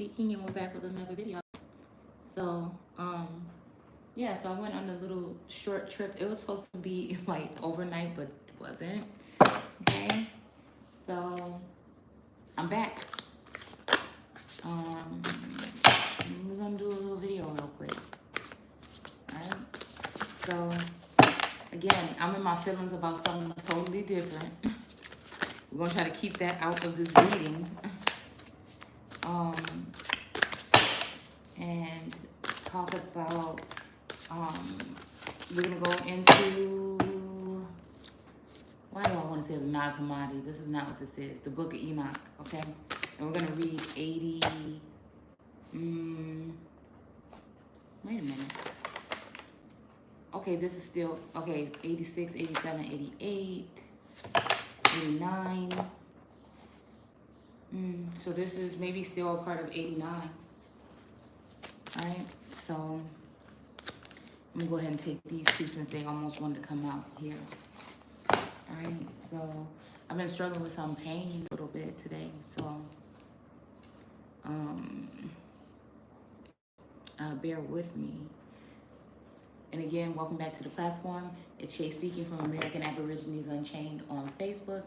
Speaking, and we're back with another video. So yeah, so I went on a little short trip. It was supposed to be like overnight, but it wasn't. Okay, so I'm back. We're gonna do a little video real quick. Alright, so again, I'm in my feelings about something totally different. We're gonna try to keep that out of this reading. And talk about, we're gonna go into, why do I want to say the ྃ𝑘𝑚𝑎𝑑i? This is not what this is. The book of Enoch, okay? And we're gonna read 80, wait a minute. Okay, this is still, okay, 86, 87, 88, 89. So this is maybe still a part of 89. All right, so I'm gonna go ahead and take these two since they almost wanted to come out here. All right, so I've been struggling with some pain a little bit today, so bear with me. And again, welcome back to the platform. It's Shay Seeking from American Aborigines Unchained on Facebook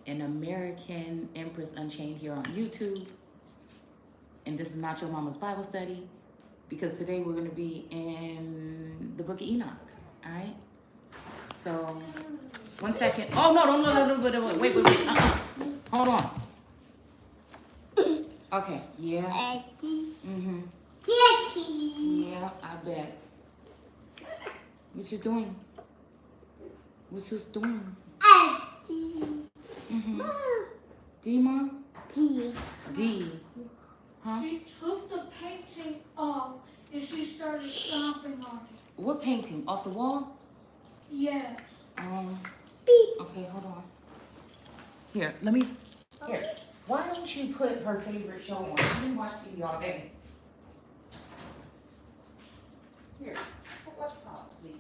and American Empress Unchained here on YouTube. And this is not your mama's Bible study, because today we're going to be in the book of Enoch. All right. So 1 second. Oh no, wait. Hold on. Okay. Yeah. Yeah, I bet. What you doing? What you doing? D, Mom? D. Huh? She took the painting off and she started stomping on it. What painting? Off the wall? Yes. Okay, hold on. Here, let me. Here. Why don't you put her favorite show on? She didn't watch TV all day. Here, watch Pop, please.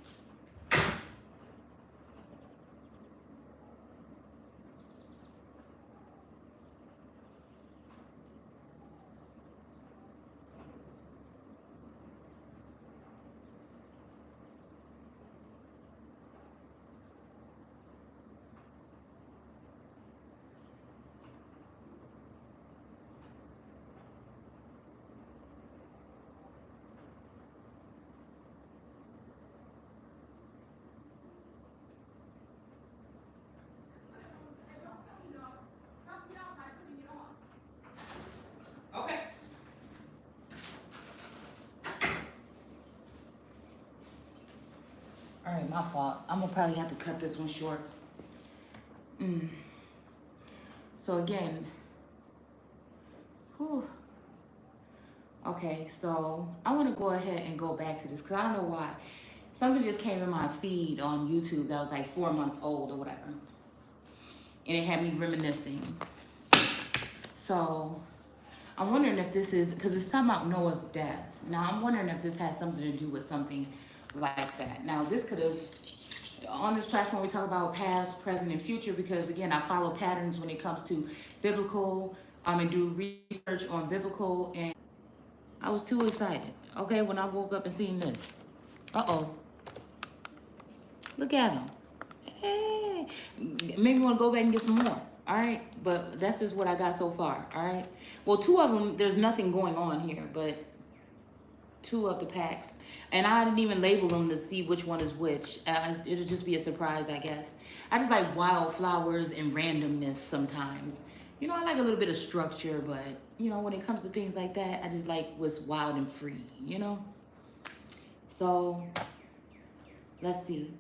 Okay. All right, my fault. I'm gonna probably have to cut this one short. So again, okay, so I want to go ahead and go back to this because I don't know why. Something just came in my feed on YouTube that was like 4 months old or whatever. And it had me reminiscing. So I'm wondering if this is, because it's talking about Noah's death. Now I'm wondering if this has something to do with something like that. Now this could have, on this platform we talk about past, present, and future because again, I follow patterns when it comes to biblical, and do research on biblical, and I was too excited, okay, when I woke up and seen this. Uh-oh. Look at him. Hey. Made me want to go back and get some more. All right, but that's just what I got so far. All right. Well, 2 of them, there's nothing going on here, but 2 of the packs, and I didn't even label them to see which one is which. It'll just be a surprise, I guess. I just like wildflowers and randomness sometimes. You know, I like a little bit of structure, but you know, when it comes to things like that, I just like what's wild and free. You know. So let's see.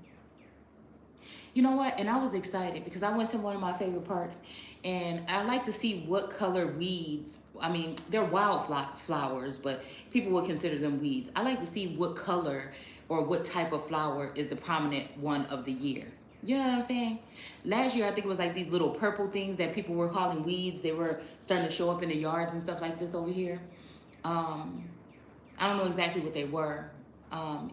You know what? And I was excited because I went to one of my favorite parks and I like to see what color weeds. I mean, they're wildflowers, but people would consider them weeds. I like to see what color or what type of flower is the prominent one of the year. You know what I'm saying? Last year, I think it was like these little purple things that people were calling weeds. They were starting to show up in the yards and stuff like this over here. I don't know exactly what they were.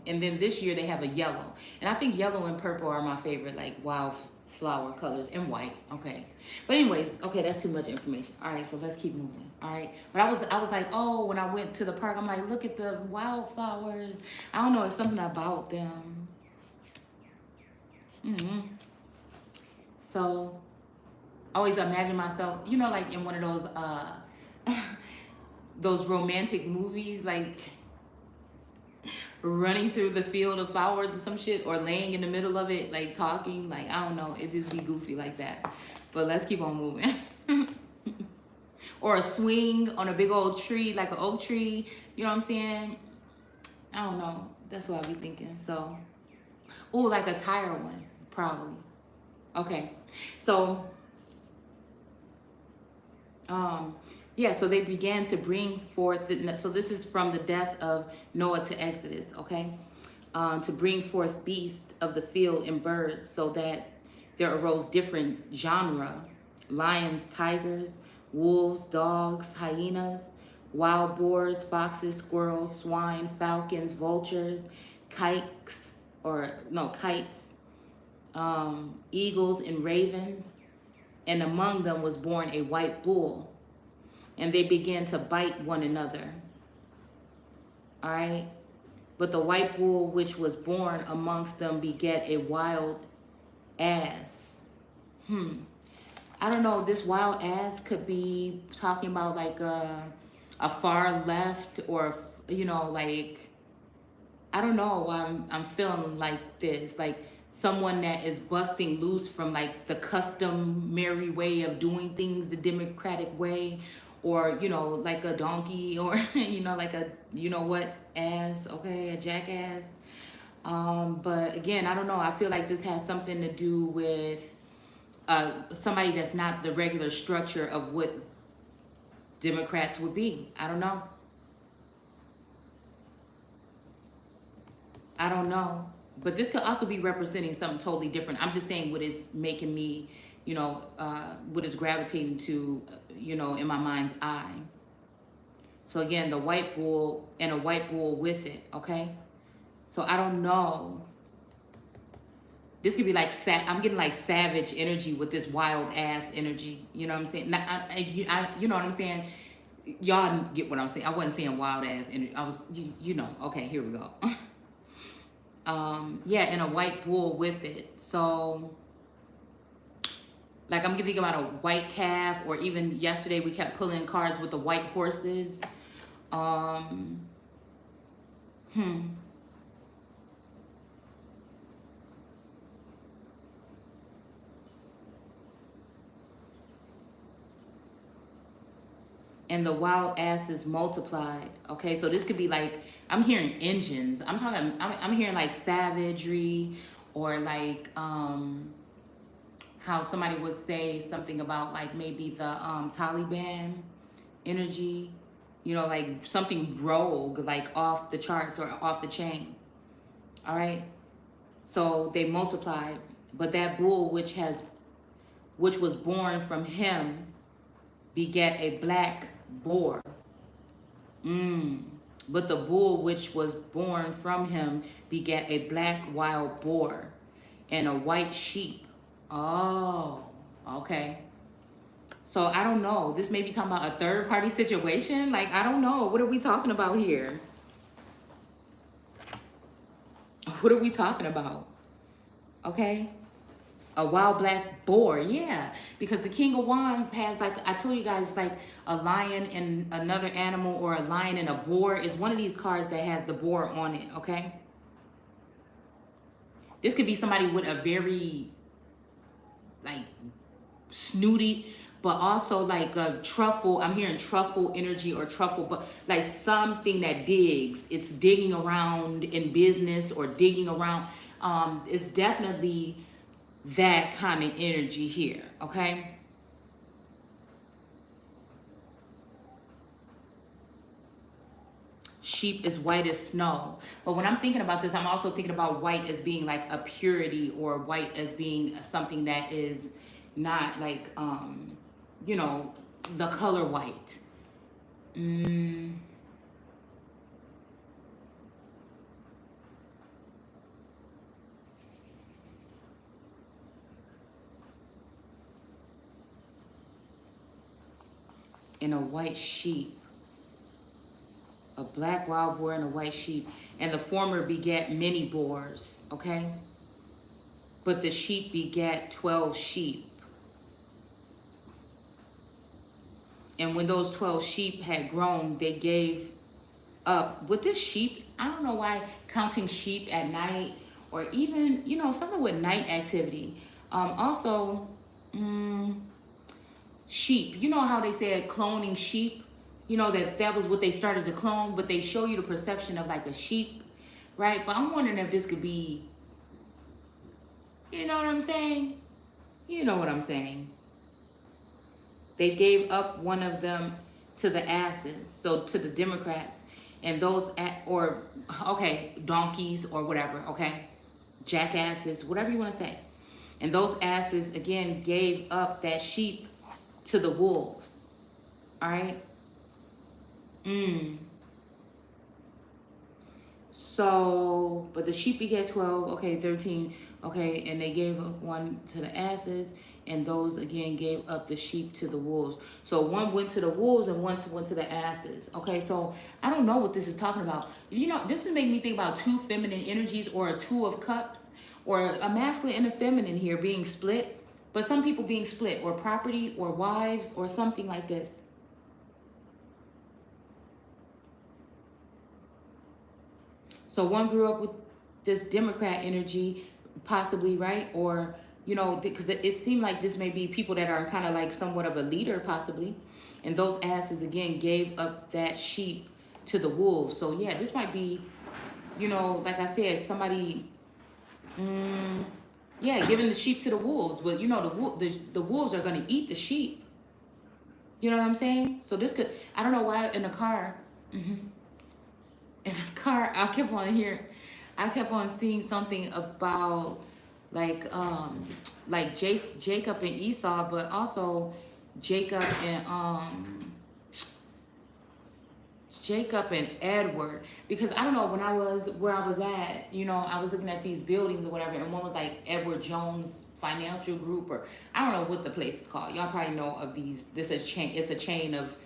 And then this year they have a yellow. And I think yellow and purple are my favorite, like, wild flower colors and white. Okay, but anyways, okay, that's too much information. All right, so let's keep moving. All right, but I was like, oh, when I went to the park, I'm like, look at the wildflowers. I don't know, it's something about them. So I always imagine myself, you know, like in one of those those romantic movies, like running through the field of flowers or some shit, or laying in the middle of it, like talking, like, I don't know, it just be goofy like that. But let's keep on moving. Or a swing on a big old tree, like an oak tree, you know what I'm saying? I don't know, that's what I be thinking. So, oh, like a tire one, probably. Okay, so yeah, so they began to bring forth, so this is from the death of Noah to Exodus, okay? To bring forth beasts of the field and birds, so that there arose different genre: lions, tigers, wolves, dogs, hyenas, wild boars, foxes, squirrels, swine, falcons, vultures, kites, eagles and ravens. And among them was born a white bull, and they began to bite one another. All right. But the white bull which was born amongst them begat a wild ass. I don't know, this wild ass could be talking about like a far left, or, you know, like, I don't know why I'm feeling like this, like someone that is busting loose from like the customary way of doing things, the democratic way, or, you know, like a donkey, or, you know, like a, you know what, ass, okay, a jackass. But again, I don't know, I feel like this has something to do with somebody that's not the regular structure of what Democrats would be. I don't know. I don't know. But this could also be representing something totally different. I'm just saying what is making me, you know, what is gravitating to, you know, in my mind's eye. So again, the white bull and a white bull with it, okay? So I don't know. This could be like, I'm getting like savage energy with this wild ass energy. You know what I'm saying? You know what I'm saying? Y'all get what I'm saying. I wasn't saying wild ass energy. I was, you know, okay, here we go. Yeah, and a white bull with it. So like I'm thinking about a white calf, or even yesterday we kept pulling cards with the white horses. And the wild asses multiplied. Okay, so this could be like, I'm hearing engines. I'm hearing like savagery, or like how somebody would say something about like maybe the Taliban energy, you know, like something rogue, like off the charts or off the chain. All right, so they multiplied, but that bull which was born from him begat a black boar. But the bull which was born from him begat a black wild boar and a white sheep. Oh, okay. So I don't know. This may be talking about a third party situation. Like, I don't know. What are we talking about here? What are we talking about? Okay. A wild black boar, yeah. Because the King of Wands has, like, I told you guys, like a lion and another animal, or a lion and a boar is one of these cards that has the boar on it, okay? This could be somebody with a very, like, snooty, but also like a truffle. I'm hearing truffle energy, or truffle, but like something that digs. It's digging around in business, or digging around. It's definitely that kind of energy here, okay? Sheep is white as snow. But when I'm thinking about this, I'm also thinking about white as being like a purity, or white as being something that is not like, you know, the color white. and a white sheep. A black wild boar and a white sheep. And the former begat many boars, okay? But the sheep begat 12 sheep. And when those 12 sheep had grown, they gave up. With this sheep, I don't know why counting sheep at night, or even, you know, something with night activity. Also, sheep. You know how they said cloning sheep? You know, that was what they started to clone, but they show you the perception of like a sheep, right? But I'm wondering if this could be, you know what I'm saying? You know what I'm saying. They gave up one of them to the asses, so to the Democrats, and those, or, okay, donkeys or whatever, okay? Jackasses, whatever you want to say. And those asses, again, gave up that sheep to the wolves, all right? So, but the sheep begat 12, okay, 13, okay, and they gave up one to the asses, and those again gave up the sheep to the wolves. So one went to the wolves and one went to the asses. Okay, so I don't know what this is talking about. You know, this would make me think about two feminine energies, or a two of cups, or a masculine and a feminine here being split. But some people being split, or property, or wives, or something like this. So one grew up with this Democrat energy, possibly, right? Or, you know, because it seemed like this may be people that are kind of like somewhat of a leader, possibly. And those asses, again, gave up that sheep to the wolves. So, yeah, this might be, you know, like I said, somebody, yeah, giving the sheep to the wolves. But, you know, the wolves are going to eat the sheep. You know what I'm saying? So this could, I don't know why in the car, in the car, I kept on seeing something about like Jacob and Esau, but also Jacob and Edward, because I don't know, where I was at, you know, I was looking at these buildings or whatever, and one was like Edward Jones Financial Group, or I don't know what the place is called. Y'all probably know of these. It's a chain of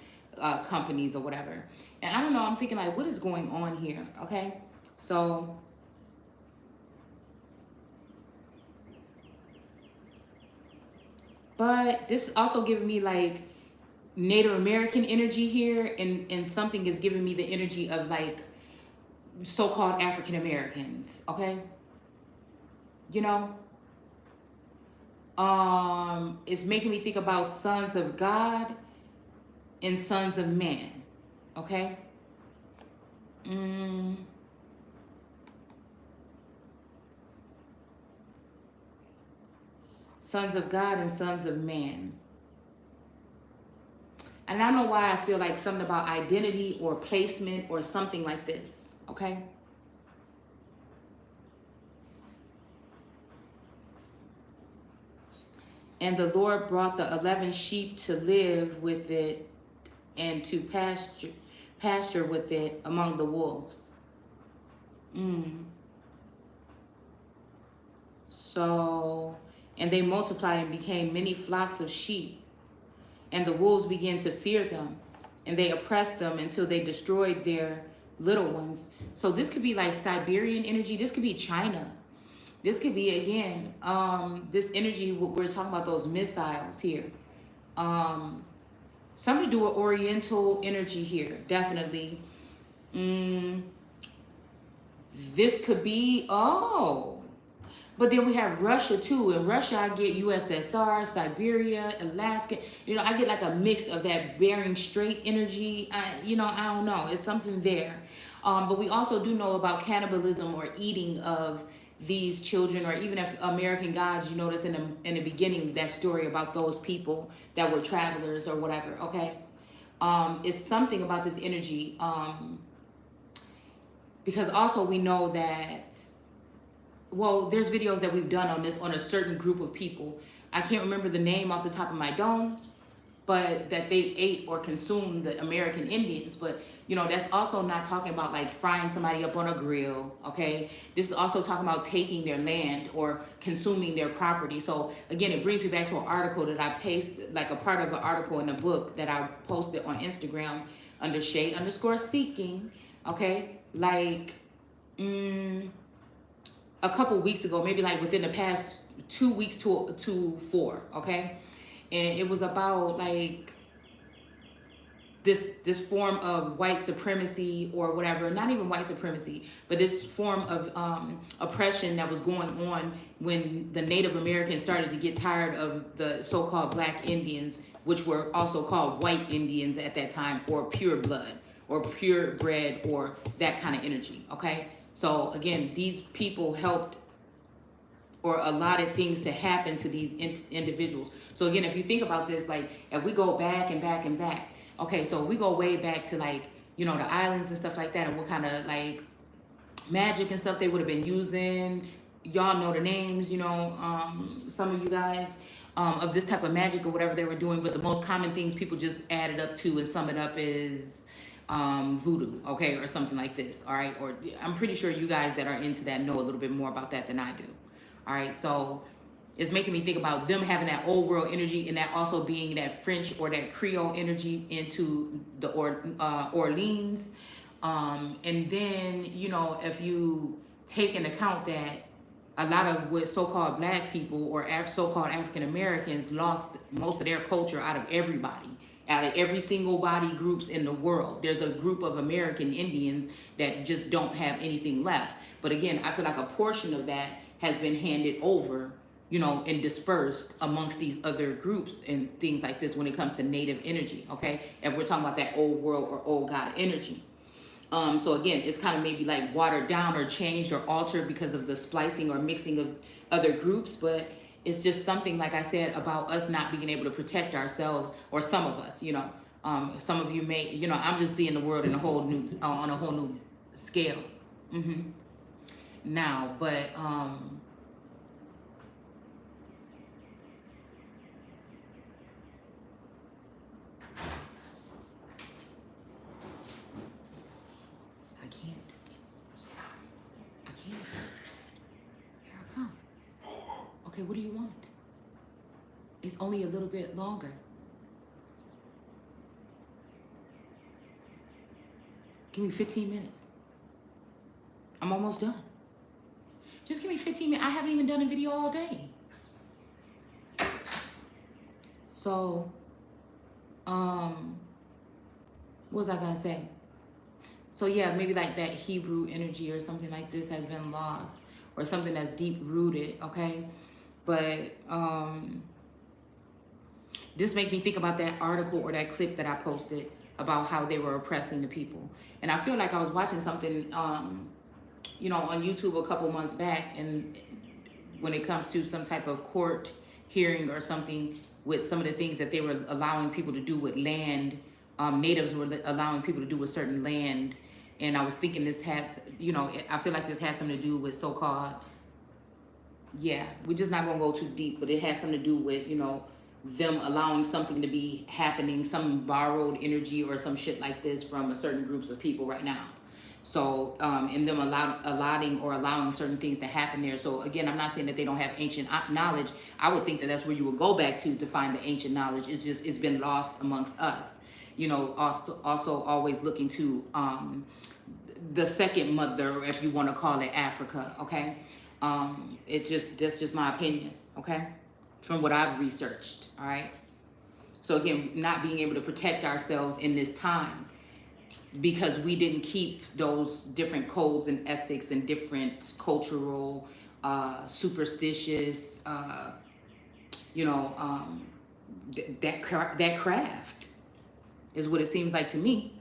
companies or whatever. And I don't know, I'm thinking like, what is going on here? Okay, so but this is also giving me like Native American energy here, and something is giving me the energy of like so-called African Americans, okay? You know? It's making me think about sons of God and sons of man, okay? Sons of God and sons of man. And I don't know why I feel like something about identity or placement or something like this, okay? And the Lord brought the 11 sheep to live with it and to pasture with it among the wolves. So, and they multiplied and became many flocks of sheep. And the wolves began to fear them, and they oppressed them until they destroyed their little ones. So this could be like Siberian energy. This could be China. This could be, again, this energy, we're talking about those missiles here. Something to do with Oriental energy here, definitely. This could be, but then we have Russia too. In Russia, I get USSR, Siberia, Alaska. You know, I get like a mix of that Bering Strait energy. You know, I don't know. It's something there. But we also do know about cannibalism or eating of these children, or even if American Gods, you notice in the beginning, that story about those people that were travelers or whatever, okay? It's something about this energy. Because also we know that, well, there's videos that we've done on this, on a certain group of people. I can't remember the name off the top of my dome, but that they ate or consumed the American Indians. But you know, that's also not talking about like frying somebody up on a grill, okay? This is also talking about taking their land or consuming their property. So again, it brings me back to an article that I pasted, like a part of an article in a book that I posted on Instagram under _Seeking, okay? Like a couple weeks ago, maybe like within the past 2 weeks to 4, okay? And it was about like this form of white supremacy or whatever, not even white supremacy, but this form of oppression that was going on when the Native Americans started to get tired of the so-called black Indians, which were also called white Indians at that time, or pure blood, or purebred, or that kind of energy, okay? So again, these people helped or allotted things to happen to these individuals. So again, if you think about this, like if we go back and back and back, okay, so we go way back to like, you know, the islands and stuff like that, and what kind of like magic and stuff they would have been using. Y'all know the names, you know, some of you guys, of this type of magic or whatever they were doing, but the most common things people just added up to and sum it up is voodoo, okay, or something like this, all right? Or I'm pretty sure you guys that are into that know a little bit more about that than I do, all right? So it's making me think about them having that old world energy and that also being that French or that Creole energy into the Orleans. And then, you know, if you take into account that a lot of what so-called black people or so-called African Americans lost most of their culture out of everybody, out of every single body groups in the world. There's a group of American Indians that just don't have anything left. But again, I feel like a portion of that has been handed over, you know, and dispersed amongst these other groups and things like this when it comes to native energy, okay? If we're talking about that old world or old God energy. So again, it's kind of maybe like watered down or changed or altered because of the splicing or mixing of other groups, but it's just something, like I said, about us not being able to protect ourselves, or some of us, you know. Some of you may, you know, I'm just seeing the world in a whole new, on a whole new scale. Now, but okay, what do you want? It's only a little bit longer. Give me 15 minutes. I'm almost done. Just give me 15 minutes. I haven't even done a video all day. So, what was I gonna say? So yeah, maybe like that Hebrew energy or something like this has been lost, or something that's deep rooted, okay? But this made me think about that article or that clip that I posted about how they were oppressing the people. And I feel like I was watching something, you know, on YouTube a couple months back, and when it comes to some type of court hearing or something with some of the things that they were allowing people to do with land, natives were allowing people to do with certain land. And I was thinking this had, you know, I feel like this has something to do with so-called, yeah, we're just not gonna go too deep, but it has something to do with, you know, them allowing something to be happening, some borrowed energy or some shit like this from a certain groups of people right now. So, and them allowing or allowing certain things to happen there. So again, I'm not saying that they don't have ancient knowledge. I would think that that's where you would go back to find the ancient knowledge. It's just, it's been lost amongst us. You know, also always looking to the second mother, if you want to call it, Africa, okay? That's just my opinion, okay? From what I've researched, all right? So again, not being able to protect ourselves in this time because we didn't keep those different codes and ethics and different cultural, superstitious, you know, that craft is what it seems like to me.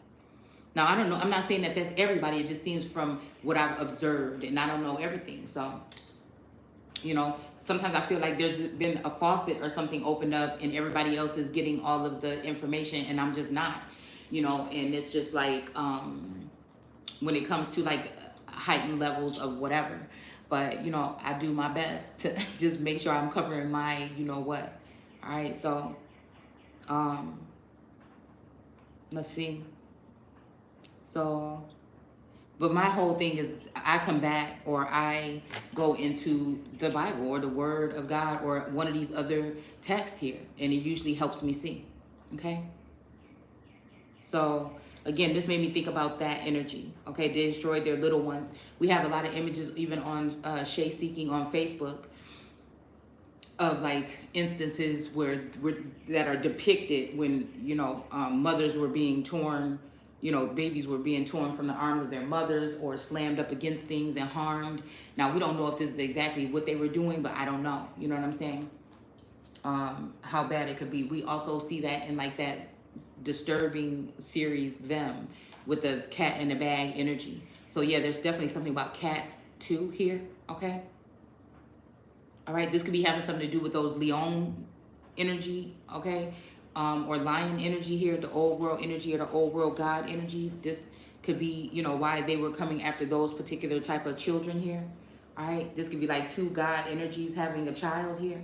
Now, I don't know. I'm not saying that that's everybody. It just seems from what I've observed, and I don't know everything. So, you know, sometimes I feel like there's been a faucet or something opened up and everybody else is getting all of the information and I'm just not, you know, and it's just like, when it comes to like heightened levels of whatever, but you know, I do my best to just make sure I'm covering my, you know what, all right? So Let's see. So, but my whole thing is I combat or I go into the Bible or the Word of God or one of these other texts here, and it usually helps me see. Okay? So, again, this made me think about that energy. Okay? They destroyed their little ones. We have a lot of images even on Shay Seeking on Facebook of like instances where that are depicted when, you know, mothers were being torn, you know, babies were being torn from the arms of their mothers or slammed up against things and harmed. Now, we don't know if this is exactly what they were doing, but I don't know. You know what I'm saying? How bad it could be. We also see that in like that disturbing series, Them, with the cat in the bag energy. So yeah, there's definitely something about cats too here, okay? All right, this could be having something to do with those Leon energy, okay? Or lion energy here, the old world energy or the old world God energies. This could be, you know, why they were coming after those particular type of children here. All right, this could be like two God energies having a child here.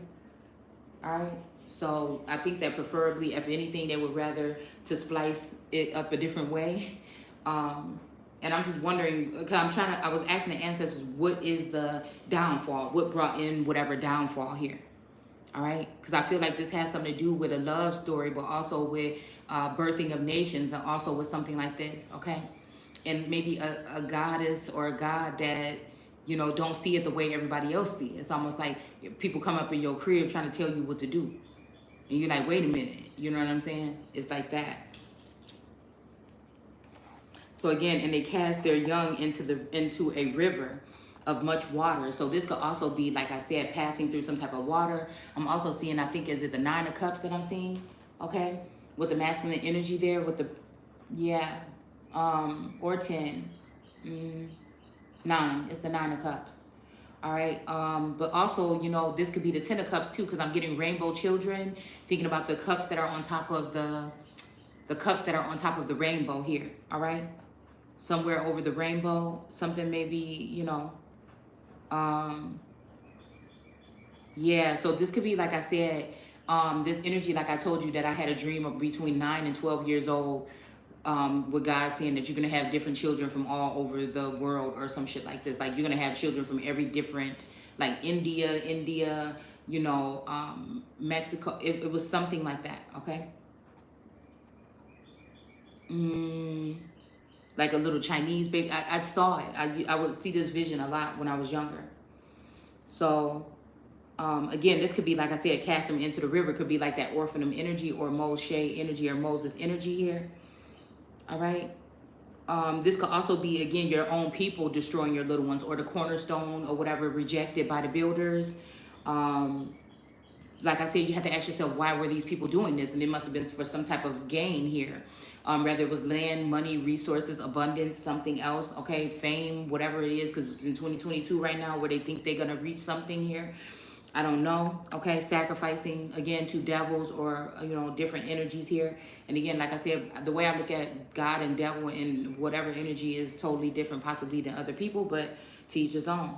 All right, so I think that preferably, if anything, they would rather to splice it up a different way. And I'm just wondering, because I was asking the ancestors, what is the downfall? What brought in whatever downfall here? All right, because I feel like this has something to do with a love story, but also with birthing of nations, and also with something like this, okay? And maybe a goddess or a god that, you know, don't see it the way everybody else see it. It's almost like people come up in your crib trying to tell you what to do. And you're like, wait a minute, you know what I'm saying? It's like that. So again, and they cast their young into a river of much water. So this could also be, like I said, passing through some type of water. I'm also seeing, I think, is it the 9 of Cups that I'm seeing? Okay, with the masculine energy there, with the, yeah, or 10, 9. It's the 9 of Cups. All right, but also, you know, this could be the 10 of Cups too, because I'm getting rainbow children, thinking about the cups that are on top of the cups that are on top of the rainbow here. All right, somewhere over the rainbow, something maybe, you know. Yeah, so this could be, like I said, this energy, like I told you, that I had a dream of between 9 and 12 years old, with God saying that you're going to have different children from all over the world or some shit like this. Like, you're going to have children from every different, like India, you know, Mexico. It was something like that, okay? Like a little Chinese baby. I saw it. I would see this vision a lot when I was younger. So, again, this could be, like I said, cast them into the river. Could be like that orphanum energy or Moshe energy or Moses energy here. All right. This could also be, again, your own people destroying your little ones, or the cornerstone or whatever rejected by the builders. Like I said, you have to ask yourself, why were these people doing this? And it must have been for some type of gain here. Whether it was land, money, resources, abundance, something else, okay, fame, whatever it is, because it's in 2022 right now where they think they're going to reach something here. I don't know, okay, sacrificing, again, to devils or, you know, different energies here. And again, like I said, the way I look at God and devil and whatever energy is totally different possibly than other people, but to each his own,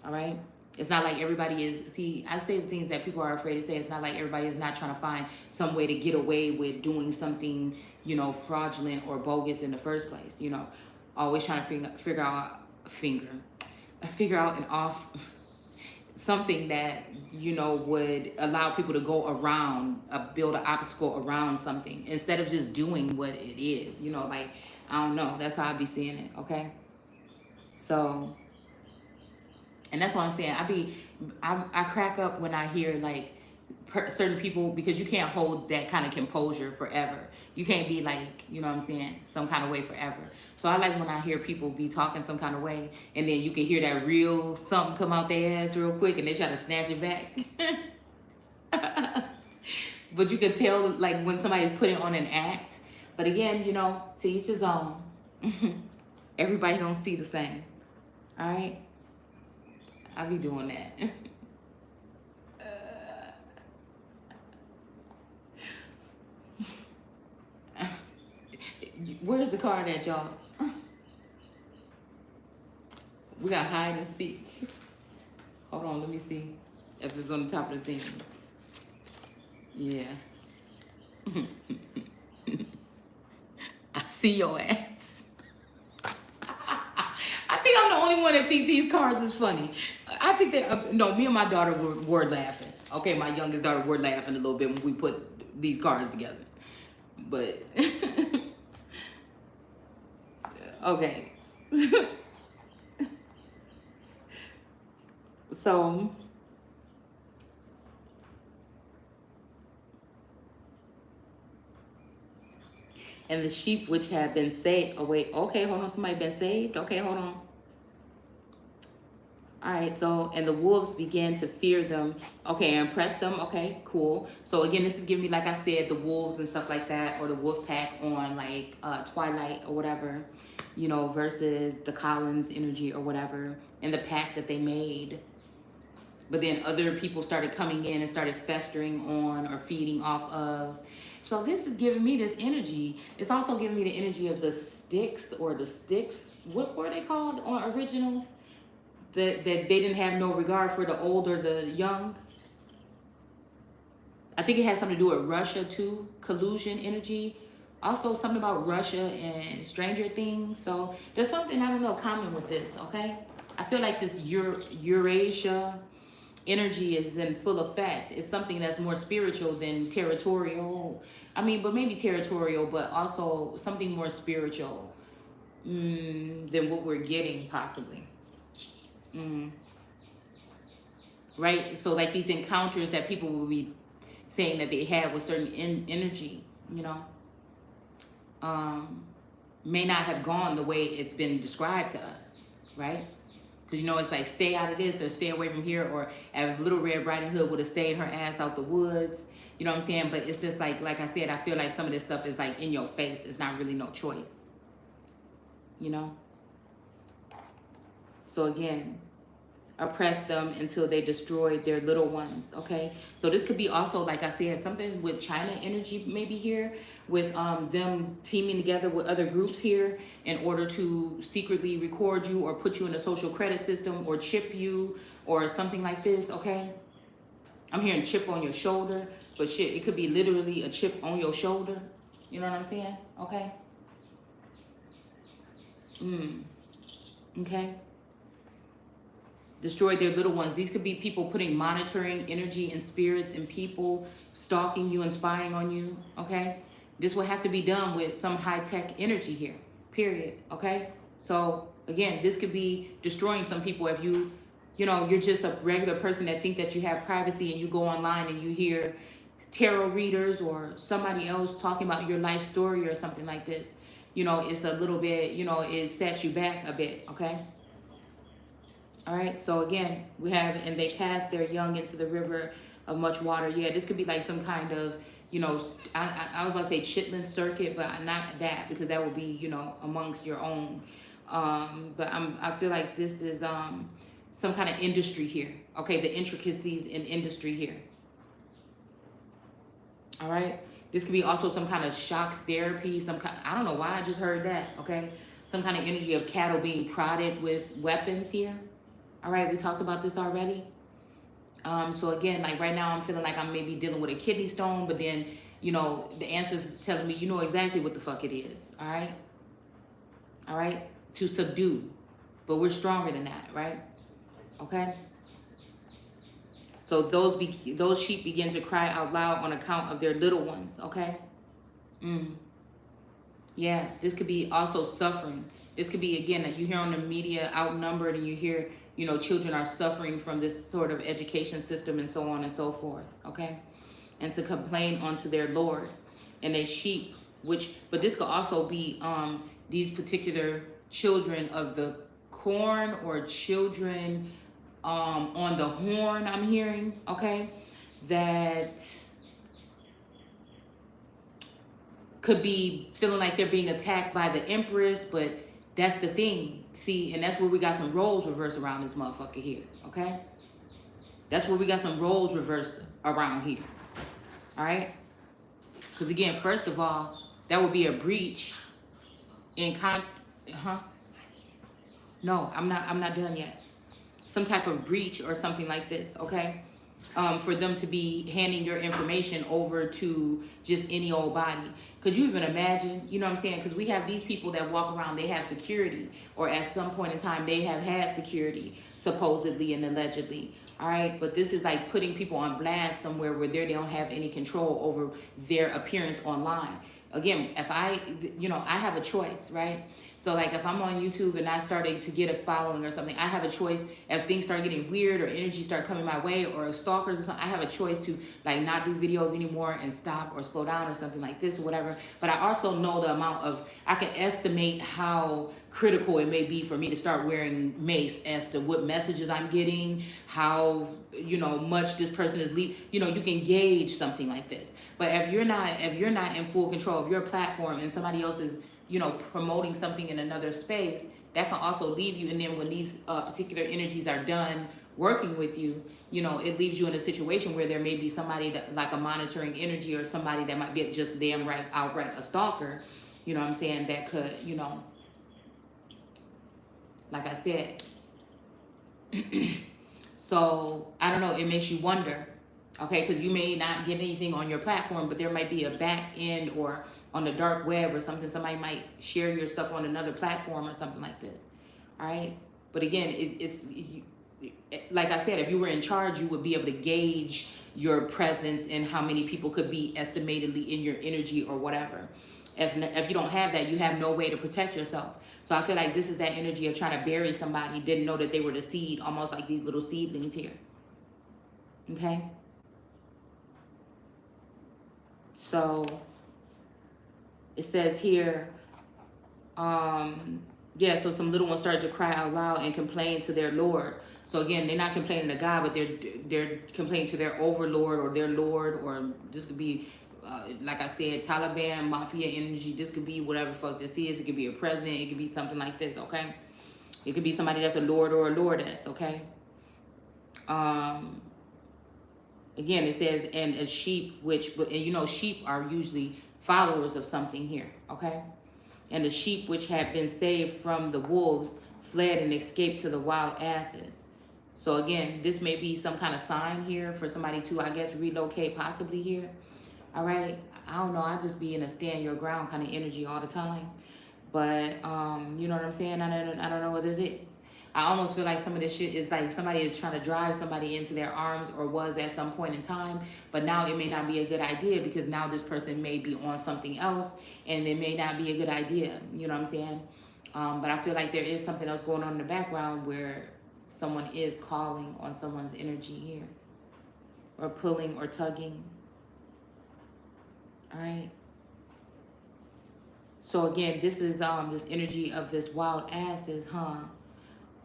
all right? It's not like everybody is, see, I say the things that people are afraid to say. It's not like everybody is not trying to find some way to get away with doing something, you know, fraudulent or bogus in the first place, you know, always trying to figure out and off something that, you know, would allow people to go around, build an obstacle around something instead of just doing what it is, you know, like, I don't know. That's how I be seeing it, okay? So, and that's what I'm saying. I crack up when I hear like certain people, because you can't hold that kind of composure forever. You can't be like, you know what I'm saying, some kind of way forever. So I like when I hear people be talking some kind of way, and then you can hear that real something come out their ass real quick, and they try to snatch it back. But you can tell like when somebody's putting on an act. But again, you know, to each his own. Everybody don't see the same. All right. I be doing that. Where's the card at, y'all? We got hide and seek. Hold on, let me see if it's on the top of the thing. Yeah. I see your ass. I think I'm the only one that think these cards is funny. I think that, no, me and my daughter were laughing. Okay, my youngest daughter were laughing a little bit when we put these cards together. But, okay. So, and the sheep which have been saved. Oh, wait. Okay, hold on. Somebody been saved? Okay, hold on. All right, so, and the wolves began to fear them. Okay, and impress them. Okay, cool. So again, this is giving me, like I said, the wolves and stuff like that, or the wolf pack on like Twilight or whatever, you know, versus the Collins energy or whatever, and the pack that they made. But then other people started coming in and started festering on or feeding off of. So this is giving me this energy. It's also giving me the energy of the sticks or the sticks. What were they called on originals? That they didn't have no regard for the old or the young. I think it has something to do with Russia too, collusion energy. Also something about Russia and Stranger Things. So there's something, I don't know, common with this, okay? I feel like this Eurasia energy is in full effect. It's something that's more spiritual than territorial. I mean, but maybe territorial, but also something more spiritual than what we're getting possibly. Right? So like these encounters that people will be saying that they have with certain energy, you know, may not have gone the way it's been described to us, right? Because, you know, it's like stay out of this or stay away from here, or as Little Red Riding Hood would have stayed her ass out the woods, you know what I'm saying? But it's just like I said, I feel like some of this stuff is like in your face. It's not really no choice, you know? So again, oppress them until they destroyed their little ones, okay? So this could be also, like I said, something with China energy maybe here, with them teaming together with other groups here in order to secretly record you or put you in a social credit system or chip you or something like this, okay? I'm hearing chip on your shoulder, but shit, it could be literally a chip on your shoulder. You know what I'm saying? Okay? Okay? Destroyed their little ones. These could be people putting monitoring energy and spirits and people stalking you and spying on you, okay? This will have to be done with some high-tech energy here, period, okay? So, again, this could be destroying some people if you know, you're just a regular person that think that you have privacy and you go online and you hear tarot readers or somebody else talking about your life story or something like this. You know, it's a little bit, you know, it sets you back a bit, okay? All right, so again, we have, and they cast their young into the river of much water. Yeah, this could be like some kind of, you know, I was about to say chitlin circuit, but not that, because that would be, you know, amongst your own. But I feel like this is some kind of industry here. Okay, the intricacies in industry here. All right, this could be also some kind of shock therapy. Some kind, I don't know why I just heard that. Okay, some kind of energy of cattle being prodded with weapons here. All right, we talked about this already. So again, like right now I'm feeling like I'm maybe dealing with a kidney stone, but then, you know, the answers is telling me, you know exactly what the fuck it is. All right. All right. To subdue, but we're stronger than that. Right. Okay. So those sheep begin to cry out loud on account of their little ones. Okay. Yeah. This could be also suffering. This could be, again, that you hear on the media outnumbered and you hear, you know, children are suffering from this sort of education system and so on and so forth, okay? And to complain unto their Lord and their sheep, but this could also be these particular children of the corn or children on the horn, I'm hearing, okay? That could be feeling like they're being attacked by the Empress, but that's the thing. See, and that's where we got some roles reversed around this motherfucker here, okay? That's where we got some roles reversed around here, all right? Because again, first of all, that would be a breach in No, I'm not done yet. Some type of breach or something like this, okay? for them to be handing your information over to just any old body. Could you even imagine? You know what I'm saying? Because we have these people that walk around, they have security, or at some point in time, they have had security, supposedly and allegedly. All right, but this is like putting people on blast somewhere where they don't have any control over their appearance online. Again, if I have a choice, right? So like if I'm on YouTube and I started to get a following or something, I have a choice. If things start getting weird or energy start coming my way or stalkers or something, I have a choice to like not do videos anymore and stop or slow down or something like this or whatever. But I also know the amount of, I can estimate how critical it may be for me to start wearing mace as to what messages I'm getting, how, much this person is leaving. You can gauge something like this. But if you're not in full control of your platform and somebody else is, promoting something in another space, that can also leave you. And then when these particular energies are done working with you, it leaves you in a situation where there may be somebody that, like a monitoring energy, or somebody that might be just damn right outright a stalker, you know what I'm saying, that could, like I said. So I don't know, it makes you wonder, okay, because you may not get anything on your platform, but there might be a back end or on the dark web or something. Somebody might share your stuff on another platform or something like this. All right. But again, like I said, if you were in charge, you would be able to gauge your presence and how many people could be estimatedly in your energy or whatever. If you don't have that, you have no way to protect yourself. So I feel like this is that energy of trying to bury somebody, didn't know that they were the seed, almost like these little seedlings here. Okay. So it says here, so some little ones started to cry out loud and complain to their Lord. So again, they're not complaining to God, but they're complaining to their overlord or their Lord, or this could be, like I said, Taliban, mafia energy. This could be whatever the fuck this is. It could be a president. It could be something like this, okay? It could be somebody that's a lord or a lordess, okay? Again, it says, and a sheep, and sheep are usually followers of something here, okay? And the sheep which had been saved from the wolves fled and escaped to the wild asses. So again, this may be some kind of sign here for somebody to, I guess, relocate possibly here. All right. I don't know. I just be in a stand your ground kind of energy all the time. But, you know what I'm saying? I don't know what this is. I almost feel like some of this shit is like somebody is trying to drive somebody into their arms, or was at some point in time, but now it may not be a good idea because now this person may be on something else and it may not be a good idea. You know what I'm saying? But I feel like there is something else going on in the background where someone is calling on someone's energy here, or pulling or tugging. All right. So again, this is this energy of this wild asses, huh?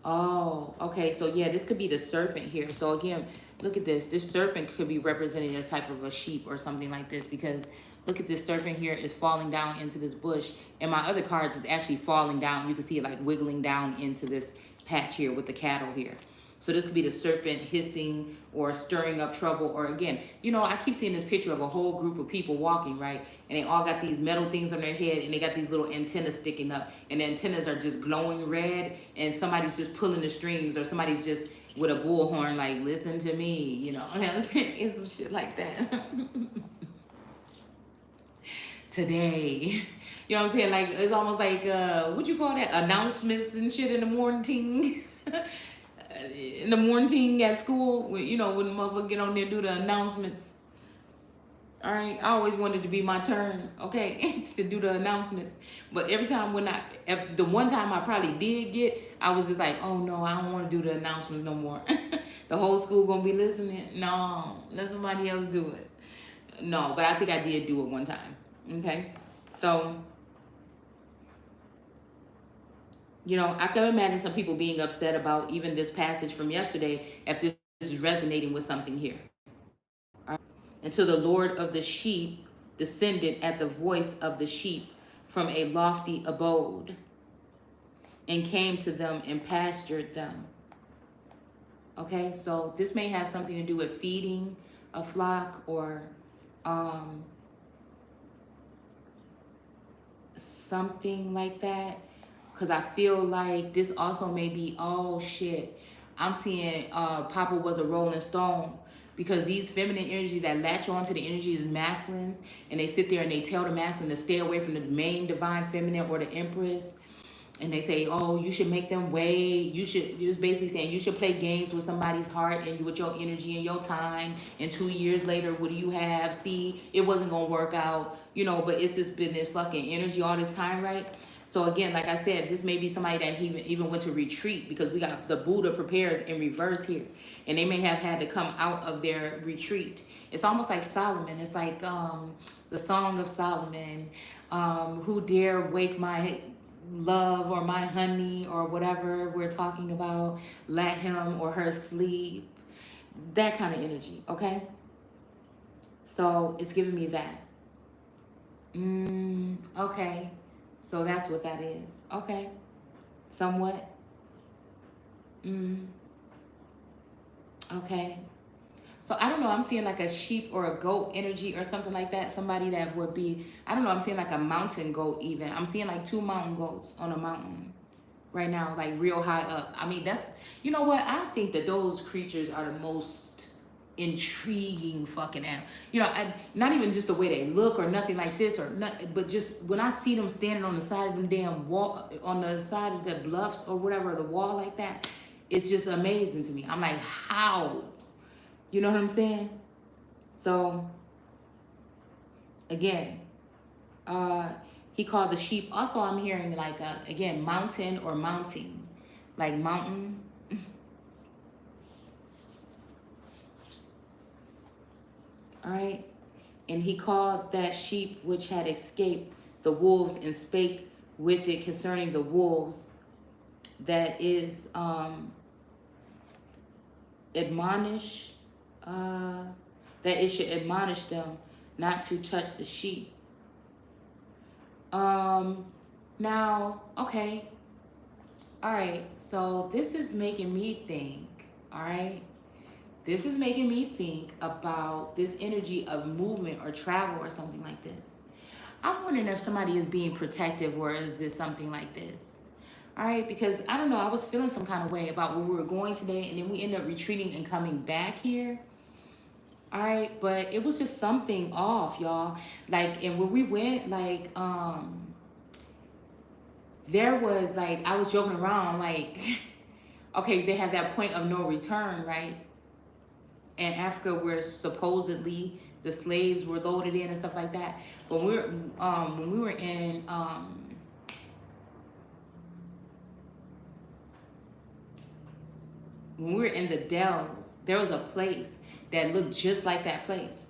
Oh, okay. So yeah, this could be the serpent here. So again, look at this. This serpent could be representing a type of a sheep or something like this, because look at this serpent here is falling down into this bush. And my other cards is actually falling down. You can see it like wiggling down into this patch here with the cattle here. So this could be the serpent hissing or stirring up trouble. Or again, I keep seeing this picture of a whole group of people walking, right? And they all got these metal things on their head, and they got these little antennas sticking up. And the antennas are just glowing red, and somebody's just pulling the strings, or somebody's just with a bullhorn like, listen to me, it's some shit like that. Today. You know what I'm saying? Like, it's almost like, what you call that? Announcements and shit in the morning. In the morning at school, when the motherfucker get on there and do the announcements. All right, I always wanted to be my turn, okay, to do the announcements. But every time the one time I probably did get, I was just like, oh no, I don't want to do the announcements no more. The whole school gonna be listening. No, let somebody else do it. No, but I think I did do it one time. Okay, so. I can imagine some people being upset about even this passage from yesterday if this is resonating with something here. All right. Until the Lord of the sheep descended at the voice of the sheep from a lofty abode and came to them and pastured them. Okay, so this may have something to do with feeding a flock or something like that. Because I feel like this also may be, oh shit, I'm seeing Papa was a Rolling Stone. because these feminine energies that latch on to the energies of masculines, and they sit there and they tell the masculine to stay away from the main divine feminine or the empress. And they say, oh, you should make them wait. You should, it was basically saying you should play games with somebody's heart and with your energy and your time. And 2 years later, what do you have? See, it wasn't going to work out, you know, but it's just been this fucking energy all this time, right? So again, like I said, this may be somebody that even went to retreat, because we got the Buddha prepares in reverse here. And they may have had to come out of their retreat. It's almost like Solomon. It's like the Song of Solomon. Who dare wake my love or my honey or whatever we're talking about, let him or her sleep. That kind of energy, okay? So it's giving me that. Okay. So that's what that is. Okay. Somewhat. Okay. So I don't know, I'm seeing like a sheep or a goat energy or something like that. Somebody that would be, I don't know, I'm seeing like a mountain goat even. I'm seeing like 2 mountain goats on a mountain right now, like real high up. I mean, that's, you know what? I think that those creatures are the most intriguing fucking animal. You know, not even just the way they look or nothing like this or nothing, but just when I see them standing on the side of them damn wall, on the side of the bluffs or whatever, the wall like that, it's just amazing to me. I'm like, how? You know what I'm saying? So, again, he called the sheep. Also, I'm hearing like, again, mountain or mounting. Like mountain. All right. And he called that sheep which had escaped the wolves and spake with it concerning the wolves, that is admonish, that it should admonish them not to touch the sheep. Now, okay. All right. So this is making me think, all right? This is making me think about this energy of movement or travel or something like this. I'm wondering if somebody is being protective, or is this something like this? All right, because I don't know, I was feeling some kind of way about where we were going today, and then we ended up retreating and coming back here. All right, but it was just something off, y'all. Like, and when we went, like, there was like, I was joking around, like, okay, they have that point of no return, right? In Africa, where supposedly the slaves were loaded in and stuff like that. But when we were in the dells, there was a place that looked just like that place.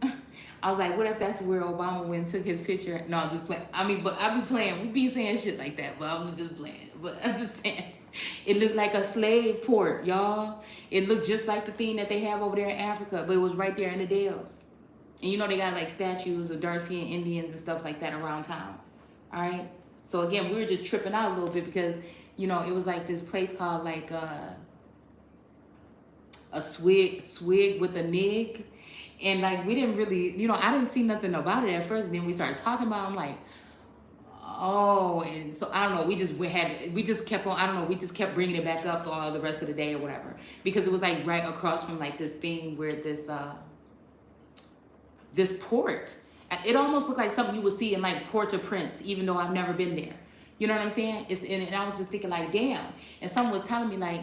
I was like, what if that's where Obama went and took his picture? No, I'm just playing. I mean, but I be playing. We be saying shit like that, but I was just playing. But I'm just saying, it looked like a slave port, y'all. It looked just like the thing that they have over there in Africa, but it was right there in the dells. And you know, they got like statues of dark skinned Indians and stuff like that around town. All right. So again, we were just tripping out a little bit because, you know, it was like this place called like a swig with a nig. And like, we didn't really, you know, I didn't see nothing about it at first. And then we started talking about it. I'm like, oh, and so I don't know. We just kept on. I don't know. We just kept bringing it back up all the rest of the day or whatever, because it was like right across from like this thing where this port. It almost looked like something you would see in like Port-au-Prince, even though I've never been there. You know what I'm saying? And I was just thinking like, damn. And someone was telling me like,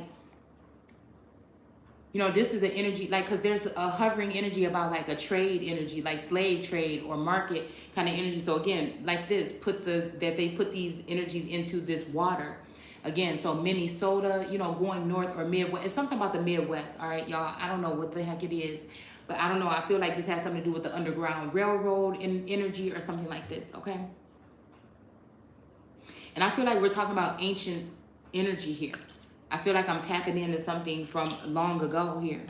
you know, this is an energy, like, because there's a hovering energy about like a trade energy, like slave trade or market kind of energy. So again, like this, that they put these energies into this water. Again, so Minnesota, you know, going north or Midwest. It's something about the Midwest, all right, y'all. I don't know what the heck it is, but I don't know. I feel like this has something to do with the Underground Railroad energy or something like this, okay? And I feel like we're talking about ancient energy here. I feel like I'm tapping into something from long ago here.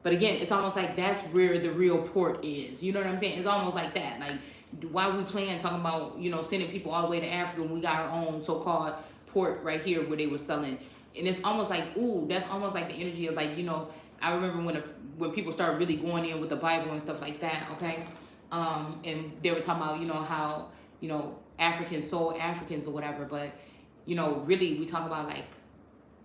But again, it's almost like that's where the real port is. You know what I'm saying? It's almost like that. Like, why we playing talking about, you know, sending people all the way to Africa when we got our own so-called port right here where they were selling. And it's almost like, ooh, that's almost like the energy of like, you know, I remember when people started really going in with the Bible and stuff like that, okay? And they were talking about, you know, how, you know, Africans sold Africans or whatever, but, you know, really we talk about like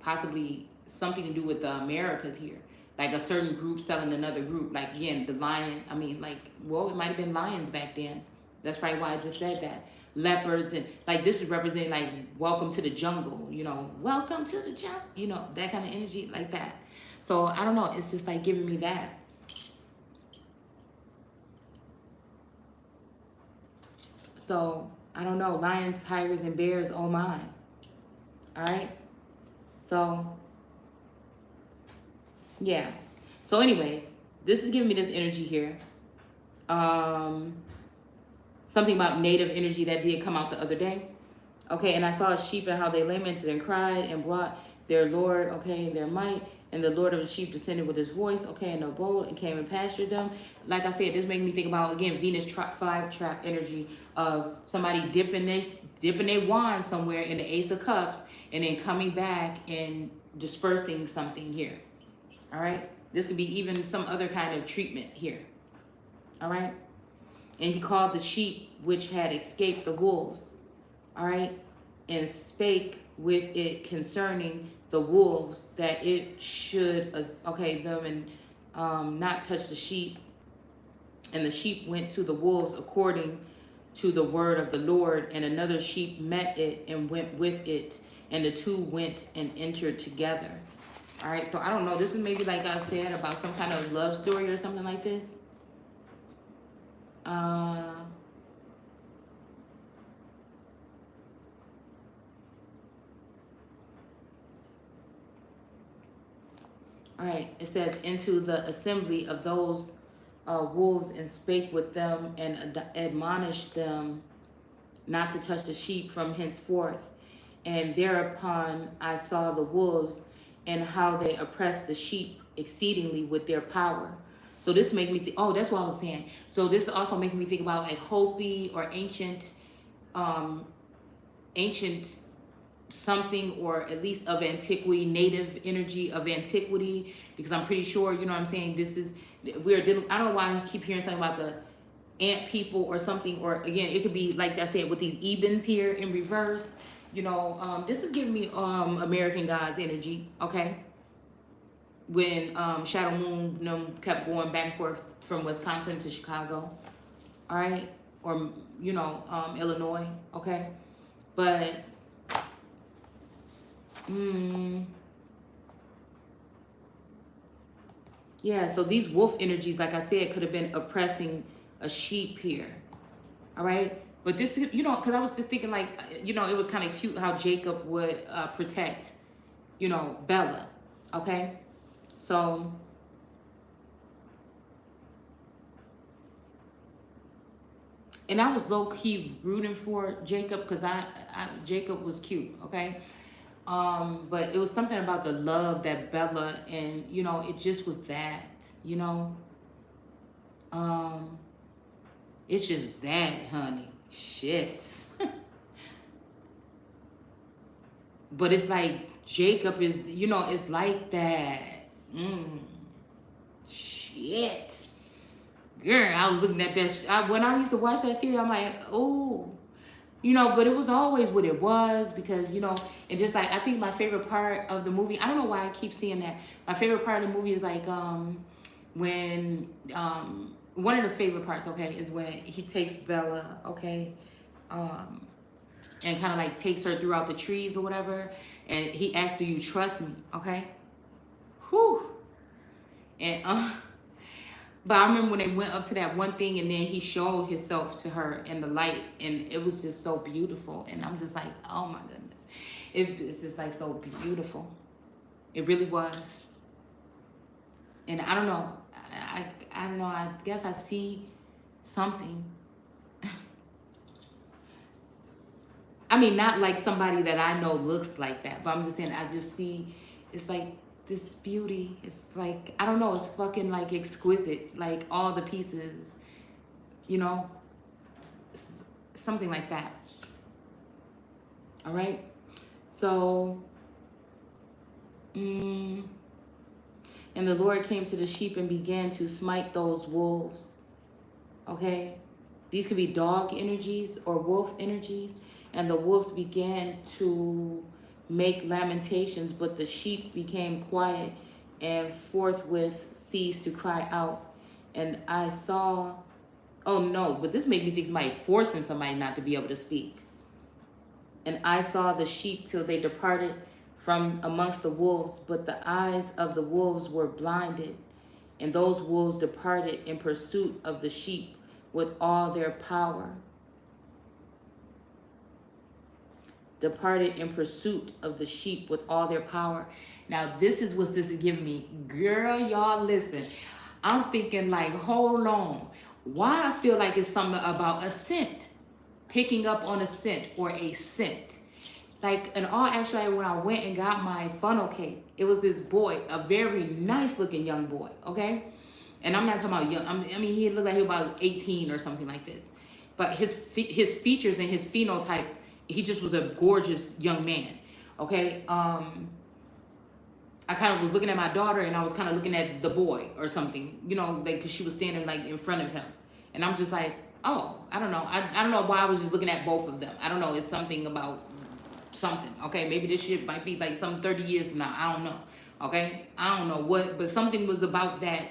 possibly something to do with the Americas here. Like a certain group selling another group. Like, again, the lion, I mean, like, well, it might have been lions back then. That's probably why I just said that. Leopards, and like this is representing like welcome to the jungle, you know, welcome to the jungle, you know, that kind of energy like that. So I don't know, it's just like giving me that. So I don't know, lions, tigers, and bears, oh my. All right, so yeah. So anyways, this is giving me this energy here. Something about native energy that did come out the other day. Okay, and I saw a sheep and how they lamented and cried and brought their Lord, okay, their might. And the Lord of the sheep descended with his voice, okay, in a boat and came and pastured them. Like I said, this made me think about, again, Venus 5 trap energy of somebody dipping their wand somewhere in the Ace of Cups and then coming back and dispersing something here. All right? This could be even some other kind of treatment here. All right? And he called the sheep which had escaped the wolves, all right, and spake with it concerning the wolves that it should, okay, them and not touch the sheep. And the sheep went to the wolves according to the word of the Lord, and another sheep met it and went with it, and the two went and entered together. All right, so I don't know. This is maybe like I said about some kind of love story or something like this. All right, it says, into the assembly of those wolves, and spake with them and admonished them not to touch the sheep from henceforth. And thereupon I saw the wolves and how they oppressed the sheep exceedingly with their power. So this made me think, oh, that's what I was saying. So this also making me think about like Hopi or ancient something, or at least of antiquity, native energy of antiquity, because I'm pretty sure, you know what I'm saying, this is, we're dealing, I don't know why I keep hearing something about the ant people or something, or again, it could be like I said with these ebens here in reverse, you know, this is giving me American Gods energy, okay? When Shadow Moon kept going back and forth from Wisconsin to Chicago, all right? Or, you know, Illinois, okay? But, yeah, so these wolf energies, like I said, could have been oppressing a sheep here, all right? But this, you know, because I was just thinking like, you know, it was kind of cute how Jacob would protect, you know, Bella, okay? So, and I was low-key rooting for Jacob because Jacob was cute, okay? But it was something about the love that Bella, and, you know, it just was that, you know? It's just that, honey. Shit. But it's like Jacob is, you know, it's like that. Shit. Girl, I was looking at that. When I used to watch that series, I'm like, oh. You know, but it was always what it was because, you know, and just like, I think my favorite part of the movie, I don't know why I keep seeing that. My favorite part of the movie is like when, one of the favorite parts, okay, is when he takes Bella, okay, and kind of like takes her throughout the trees or whatever. And he asks, do you trust me? Okay. Whew. And, but I remember when they went up to that one thing and then he showed himself to her in the light and it was just so beautiful. And I'm just like, oh my goodness. It's just like so beautiful. It really was. And I don't know. I don't know. I guess I see something. I mean, not like somebody that I know looks like that, but I'm just saying, I just see, it's like this beauty. It's like, I don't know, it's fucking like exquisite, like all the pieces, you know, something like that. All right. So, and the Lord came to the sheep and began to smite those wolves. Okay. These could be dog energies or wolf energies. And the wolves began to make lamentations, but the sheep became quiet and forthwith ceased to cry out. And I saw, oh no, but this made me think somebody forcing somebody not to be able to speak. And I saw the sheep till they departed from amongst the wolves, but the eyes of the wolves were blinded. And those wolves departed in pursuit of the sheep with all their power. Departed in pursuit of the sheep with all their power. Now this is what this is giving me. Girl, y'all listen. I'm thinking like, hold on. Why I feel like it's something about a scent. Picking up on a scent or a scent. Like in all actuality, when I went and got my funnel cake, it was this boy, a very nice looking young boy, okay? And I'm not talking about young, I mean, he looked like he was about 18 or something like this. But his features and his phenotype, he just was a gorgeous young man, okay? I kind of was looking at my daughter and I was kind of looking at the boy or something, you know, like, cause she was standing like in front of him. And I'm just like, oh, I don't know. I don't know why I was just looking at both of them. I don't know. It's something about something, okay? Maybe this shit might be like some 30 years from now. I don't know, okay? I don't know what, but something was about that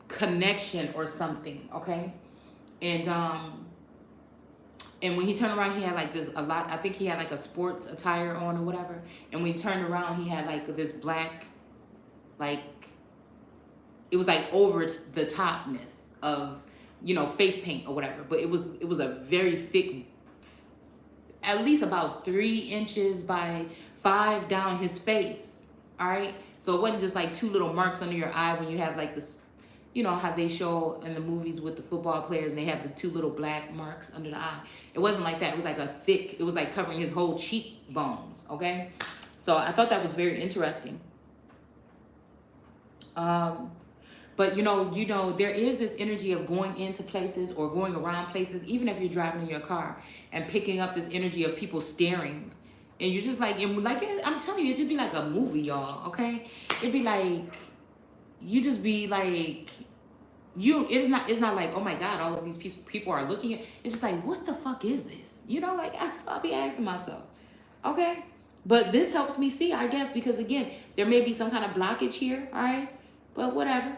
connection or something, okay? And when he turned around, he had like this, I think he had like a sports attire on or whatever. And when he turned around, he had like this black, like, it was like over the topness of, you know, face paint or whatever. But it was a very thick, at least about 3 inches by 5 down his face, all right? So it wasn't just like 2 little marks under your eye when you have like this, you know, how they show in the movies with the football players and they have the 2 little black marks under the eye. It wasn't like that. It was like a thick, it was like covering his whole cheekbones, okay? So I thought that was very interesting. But you know, there is this energy of going into places or going around places, even if you're driving in your car and picking up this energy of people staring. And you're just like, I'm telling you, it'd just be like a movie, y'all, okay? It'd be like, you just be like, it's not like, oh my God, all of these people are looking at, it's just like, what the fuck is this? You know, like, I'll be asking myself, okay? But this helps me see, I guess, because again, there may be some kind of blockage here, all right? But whatever.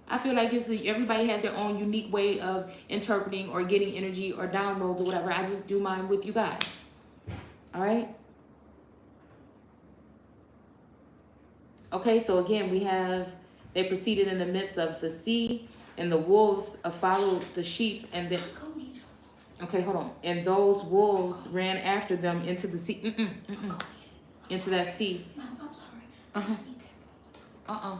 I feel like everybody has their own unique way of interpreting or getting energy or downloads or whatever. I just do mine with you guys. All right? Okay, so again, we have, they proceeded in the midst of the sea, and the wolves followed the sheep, and then, okay, hold on. And those wolves ran after them into the sea, into that sea. Mom, I'm sorry. Uh-uh.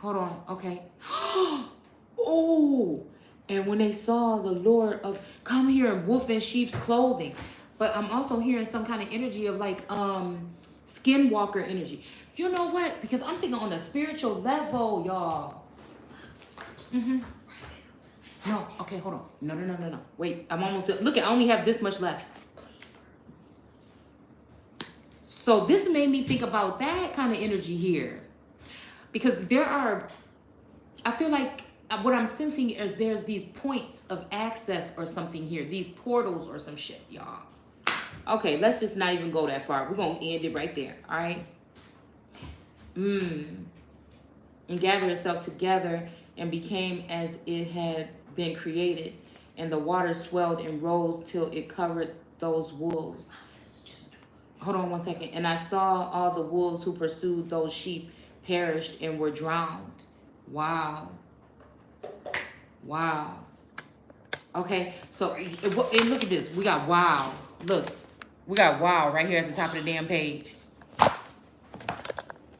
Hold on, okay. Oh, and when they saw the Lord of, come here in wolf in sheep's clothing. But I'm also hearing some kind of energy of like skinwalker energy. You know what? Because I'm thinking on a spiritual level, y'all. No, okay, hold on. No. Wait, I'm almost done. Look, I only have this much left. So this made me think about that kind of energy here. Because I feel like what I'm sensing is there's these points of access or something here. These portals or some shit, y'all. Okay, let's just not even go that far. We're going to end it right there, all right? And gathered itself together and became as it had been created. And the water swelled and rose till it covered those wolves. Hold on one second. And I saw all the wolves who pursued those sheep perished and were drowned. Wow. Okay, so and look at this. We got wow. Look, we got wow right here at the top of the damn page.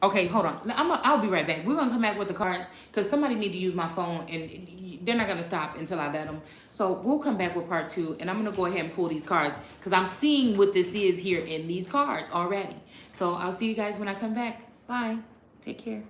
Okay, hold on. I'll be right back. We're gonna come back with the cards because somebody need to use my phone and they're not gonna stop until I let them. So we'll come back with part 2 and I'm gonna go ahead and pull these cards because I'm seeing what this is here in these cards already. So I'll see you guys when I come back. Bye. Take care.